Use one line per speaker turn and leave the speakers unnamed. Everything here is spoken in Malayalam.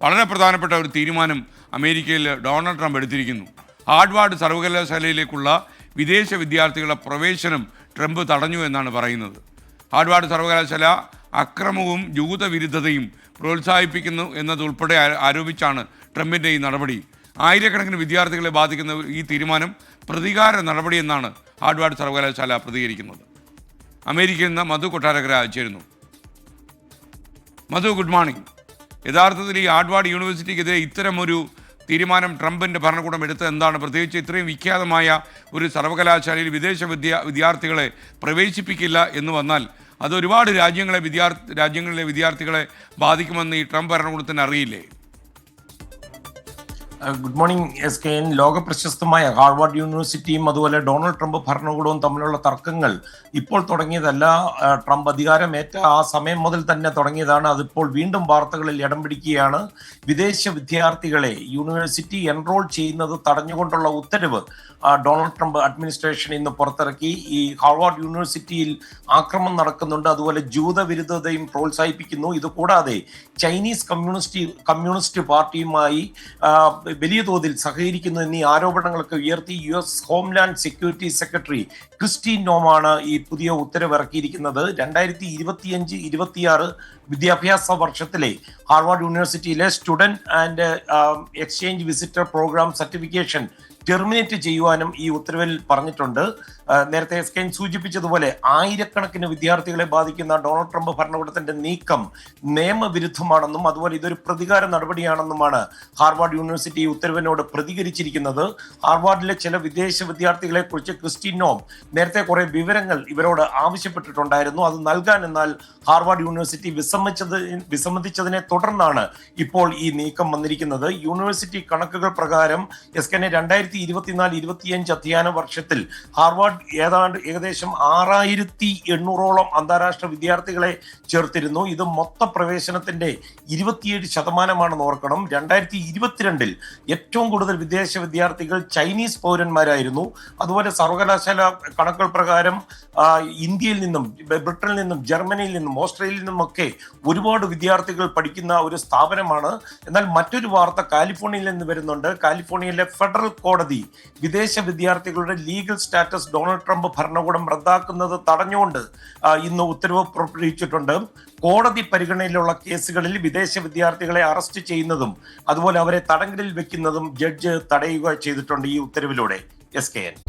വളരെ പ്രധാനപ്പെട്ട ഒരു തീരുമാനം അമേരിക്കയിൽ ഡൊണാൾഡ് ട്രംപ് എടുത്തിരിക്കുന്നു. ഹാർവാർഡ് സർവകലാശാലയിലേക്കുള്ള വിദേശ വിദ്യാർത്ഥികളുടെ പ്രവേശനം ട്രംപ് തടഞ്ഞു എന്നാണ് പറയുന്നത്. ഹാർവാർഡ് സർവകലാശാല അക്രമവും ജൂതവിരുദ്ധതയും പ്രോത്സാഹിപ്പിക്കുന്നു എന്നതുൾപ്പെടെ ആരോപിച്ചാണ് ട്രംപിൻ്റെ ഈ നടപടി. ആയിരക്കണക്കിന് വിദ്യാർത്ഥികളെ ബാധിക്കുന്ന ഈ തീരുമാനം പ്രതികാര നടപടിയെന്നാണ് ഹാർവാർഡ് സർവകലാശാല പ്രതികരിക്കുന്നത്. അമേരിക്കയിൽ നിന്ന് മധു കൊട്ടാരക്കര ചേരുന്നു. മധു, ഗുഡ് മോർണിംഗ്. യഥാർത്ഥത്തിൽ ഈ ഹാർവാർഡ് യൂണിവേഴ്സിറ്റിക്കെതിരെ ഇത്തരമൊരു തീരുമാനം ട്രംപിൻ്റെ ഭരണകൂടം എടുത്തത് എന്താണ്? പ്രത്യേകിച്ച് ഇത്രയും വിഖ്യാതമായ ഒരു സർവകലാശാലയിൽ വിദേശ വിദ്യാർത്ഥികളെ പ്രവേശിപ്പിക്കില്ല എന്ന് വന്നാൽ അത് ഒരുപാട് രാജ്യങ്ങളിലെ വിദ്യാർത്ഥികളെ ബാധിക്കുമെന്ന് ഈ ട്രംപ് ഭരണകൂടത്തിന് അറിയില്ലേ?
Good morning SKN. ലോക പ്രശസ്തമായ ഹാർവാർഡ് യൂണിവേഴ്സിറ്റിയും അതുപോലെ ഡൊണാൾഡ് ട്രംപ് ഭരണകൂടവും തമ്മിലുള്ള തർക്കങ്ങൾ ഇപ്പോൾ തുടങ്ങിയതല്ല. ട്രംപ് അധികാരമേറ്റ ആ സമയം മുതൽ തന്നെ തുടങ്ങിയതാണ്. അതിപ്പോൾ വീണ്ടും വാർത്തകളിൽ ഇടം പിടിക്കുകയാണ്. വിദേശ വിദ്യാർത്ഥികളെ യൂണിവേഴ്സിറ്റി എൻറോൾ ചെയ്യുന്നത് തടഞ്ഞുകൊണ്ടുള്ള ഉത്തരവ് ഡൊണാൾഡ് ട്രംപ് അഡ്മിനിസ്ട്രേഷൻ ഇന്ന് പുറത്തിറക്കി. ഈ ഹാർവാർഡ് യൂണിവേഴ്സിറ്റിയിൽ ആക്രമണം നടക്കുന്നുണ്ട്, അതുപോലെ ജൂതവിരുദ്ധതയും പ്രോത്സാഹിപ്പിക്കുന്നു. ഇതുകൂടാതെ ചൈനീസ് കമ്മ്യൂണിസ്റ്റ് പാർട്ടിയുമായി വലിയ തോതിൽ സഹകരിക്കുന്നു എന്നീ ആരോപണങ്ങളൊക്കെ ഉയർത്തി US homeland security secretary Kristi നോമാണ് ഈ പുതിയ ഉത്തരവ് ഇറക്കിയിരിക്കുന്നത്. 2025-26 വിദ്യാഭ്യാസ വർഷത്തിലെ ഹാർവാർഡ് യൂണിവേഴ്സിറ്റിയിലെ student and exchange visitor program certification terminate ചെയ്യുവാനും ഈ ഉത്തരവിൽ പറഞ്ഞിട്ടുണ്ട്. നേരത്തെ SKN സൂചിപ്പിച്ചതുപോലെ ആയിരക്കണക്കിന് വിദ്യാർത്ഥികളെ ബാധിക്കുന്ന ഡൊണാൾഡ് ട്രംപ് ഭരണകൂടത്തിന്റെ നീക്കം നിയമവിരുദ്ധമാണെന്നും അതുപോലെ ഇതൊരു പ്രതികാര നടപടിയാണെന്നുമാണ് ഹാർവാർഡ് യൂണിവേഴ്സിറ്റി ഈ ഉത്തരവിനോട് പ്രതികരിച്ചിരിക്കുന്നത്. ഹാർവാർഡിലെ ചില വിദേശ വിദ്യാർത്ഥികളെ കുറിച്ച് ക്രിസ്റ്റി നോം നേരത്തെ കുറെ വിവരങ്ങൾ ഇവരോട് ആവശ്യപ്പെട്ടിട്ടുണ്ടായിരുന്നു. അത് നൽകാൻ എന്നാൽ ഹാർവാർഡ് യൂണിവേഴ്സിറ്റി വിസമ്മതിച്ചതിനെ തുടർന്നാണ് ഇപ്പോൾ ഈ നീക്കം വന്നിരിക്കുന്നത്. യൂണിവേഴ്സിറ്റി കണക്കുകൾ പ്രകാരം SKN 2024-25 അധ്യയന വർഷത്തിൽ ഹാർവാർഡ് ഏകദേശം 6800ഓളം അന്താരാഷ്ട്ര വിദ്യാർത്ഥികളെ ചേർത്തിരുന്നു. ഇത് മൊത്ത പ്രവേശനത്തിന്റെ 27% ഓർക്കണം. 2022 ഏറ്റവും കൂടുതൽ വിദേശ വിദ്യാർത്ഥികൾ ചൈനീസ് പൗരന്മാരായിരുന്നു. അതുപോലെ സർവകലാശാല കണക്കുകൾ പ്രകാരം ഇന്ത്യയിൽ നിന്നും ബ്രിട്ടനിൽ നിന്നും ജർമ്മനിയിൽ നിന്നും ഓസ്ട്രേലിയയിൽ നിന്നുമൊക്കെ ഒരുപാട് വിദ്യാർത്ഥികൾ പഠിക്കുന്ന ഒരു സ്ഥാപനമാണ്. എന്നാൽ മറ്റൊരു വാർത്ത കാലിഫോർണിയയിൽ നിന്ന് വരുന്നുണ്ട്. കാലിഫോർണിയയിലെ ഫെഡറൽ കോടതി വിദേശ വിദ്യാർത്ഥികളുടെ ലീഗൽ സ്റ്റാറ്റസ് ഡൊണാൾഡ് ട്രംപ് ഭരണകൂടം റദ്ദാക്കുന്നത് തടഞ്ഞുകൊണ്ട് ഇന്ന് ഉത്തരവ് പുറപ്പെടുവിച്ചിട്ടുണ്ട്. കോടതി പരിഗണനയിലുള്ള കേസുകളിൽ വിദേശ വിദ്യാർത്ഥികളെ അറസ്റ്റ് ചെയ്യുന്നതും അതുപോലെ അവരെ തടങ്കലിൽ വെക്കുന്നതും ജഡ്ജ് തടയുക ചെയ്തിട്ടുണ്ട് ഈ ഉത്തരവിലൂടെ. SKN.